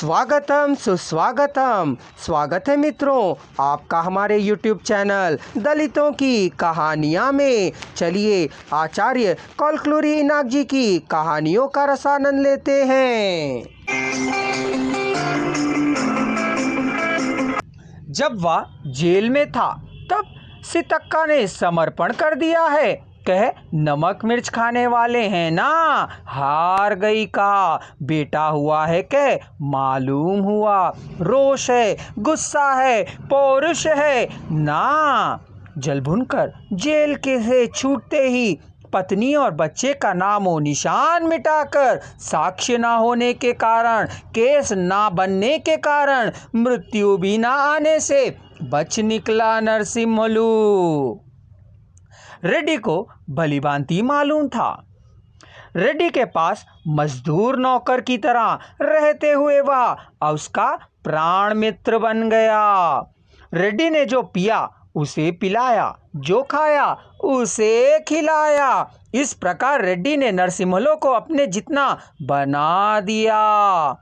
स्वागतम सुस्वागतम। स्वागत है मित्रों आपका हमारे YouTube चैनल दलितों की कहानियाँ में। चलिए आचार्य कौलक्लुरी इनाक जी की कहानियों का रसानंद लेते हैं। जब वह जेल में था तब सितक्का ने समर्पण कर दिया है। कह नमक मिर्च खाने वाले हैं ना, हार गई का बेटा हुआ है कह मालूम हुआ। रोष है, गुस्सा है, पौरुष है ना। जल भुनकर जेल के से छूटते ही पत्नी और बच्चे का नामो निशान मिटाकर, साक्ष्य ना होने के कारण, केस ना बनने के कारण, मृत्यु भी ना आने से बच निकला नरसिम्हलू। रेड्डी को भलीभांति मालूम था। रेड्डी के पास मजदूर नौकर की तरह रहते हुए वह उसका प्राण मित्र बन गया। रेड्डी ने जो पिया उसे पिलाया, जो खाया उसे खिलाया। इस प्रकार रेड्डी ने नरसिम्हलू को अपने जितना बना दिया।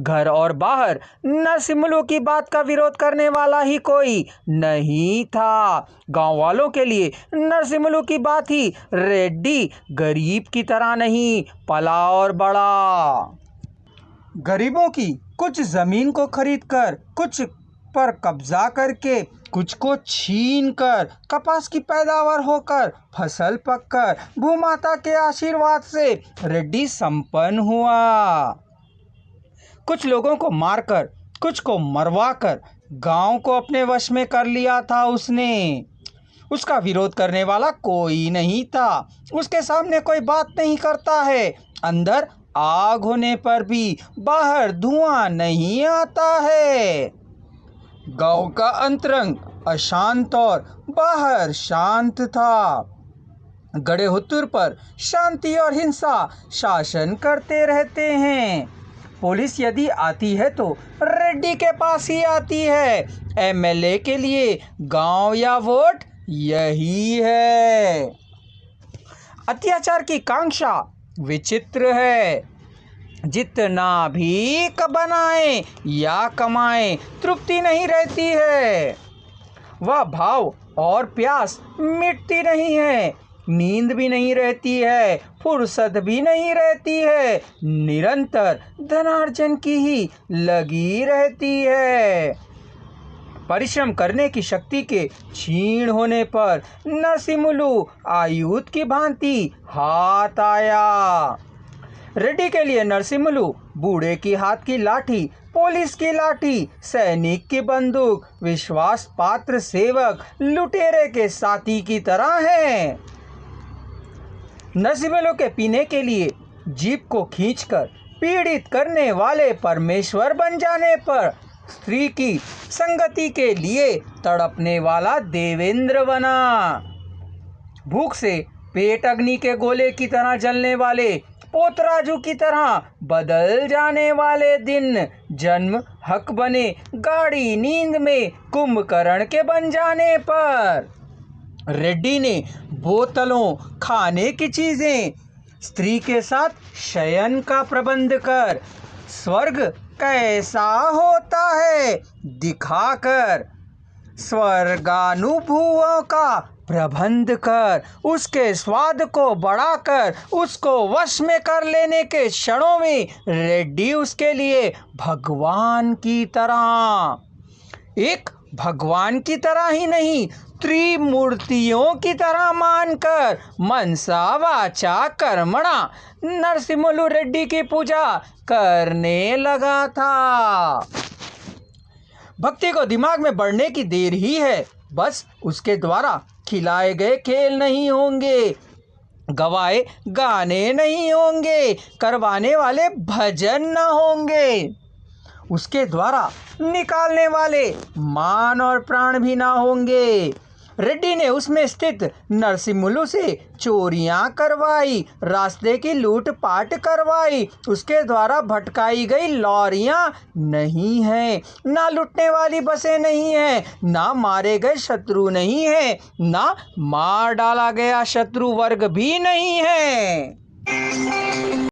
घर और बाहर नरसिम्हलू की बात का विरोध करने वाला ही कोई नहीं था। गांव वालों के लिए नरसिम्हलू की बात ही रेड्डी गरीब की तरह नहीं, पला और बड़ा। गरीबों की कुछ जमीन को खरीदकर, कुछ पर कब्जा करके, कुछ को छीन कर, कपास की पैदावार होकर, फसल पककर, भूमाता के आशीर्वाद से रेड्डी संपन्न हुआ। कुछ लोगों को मारकर, कुछ को मरवाकर गांव को अपने वश में कर लिया था उसने। उसका विरोध करने वाला कोई नहीं था। उसके सामने कोई बात नहीं करता है। अंदर आग होने पर भी बाहर धुआं नहीं आता है। गांव का अंतरंग अशांत और बाहर शांत था। गड़े हुतुर पर शांति और हिंसा शासन करते रहते हैं। पुलिस यदि आती है तो रेड्डी के पास ही आती है। एमएलए के लिए गांव या वोट यही है। अत्याचार की कांक्षा विचित्र है। जितना भी बनाए या कमाए तृप्ति नहीं रहती है। वह भाव और प्यास मिटती नहीं है। नींद भी नहीं रहती है, फुर्सत भी नहीं रहती है। निरंतर धनार्जन की ही लगी रहती है। परिश्रम करने की शक्ति के क्षीण होने पर नरसिम्हलू आयुध की भांति हाथ आया। रेड्डी के लिए नरसिम्हलू बूढ़े की हाथ की लाठी, पुलिस की लाठी, सैनिक की बंदूक, विश्वास पात्र सेवक, लुटेरे के साथी की तरह है। नरसिम्हलू के पीने के लिए जीभ को खींचकर पीड़ित करने वाले परमेश्वर बन जाने पर स्त्री की संगति के लिए तड़पने वाला देवेंद्र बना। भूख से पेट अग्नि के गोले की तरह जलने वाले पोतराजू की तरह बदल जाने वाले दिन जन्म हक बने गाढ़ी नींद में कुंभकर्ण के बन जाने पर रेड्डी ने बोतलों, खाने की चीजें, स्त्री के साथ शयन का प्रबंध कर स्वर्ग कैसा होता है दिखाकर, स्वर्गानुभवों का प्रबंध कर, उसके स्वाद को बढ़ाकर, उसको वश में कर लेने के क्षणों में रेड्डी उसके लिए भगवान की तरह, एक भगवान की तरह ही नहीं, त्रिमूर्तियों की तरह मानकर मनसा वाचा कर्मणा नरसिम्हलू रेड्डी की पूजा करने लगा था। भक्ति को दिमाग में बढ़ने की देर ही है। बस उसके द्वारा खिलाए गए खेल नहीं होंगे, गवाए गाने नहीं होंगे, करवाने वाले भजन न होंगे, उसके द्वारा निकालने वाले मान और प्राण भी ना होंगे। रेड्डी ने उसमें स्थित नरसिम्हलू से चोरियां करवाई, रास्ते की लूटपाट करवाई, उसके द्वारा भटकाई गई लॉरियां नहीं हैं, ना लूटने वाली बसें नहीं हैं, ना मारे गए शत्रु नहीं हैं, ना मार डाला गया शत्रु वर्ग भी नहीं है।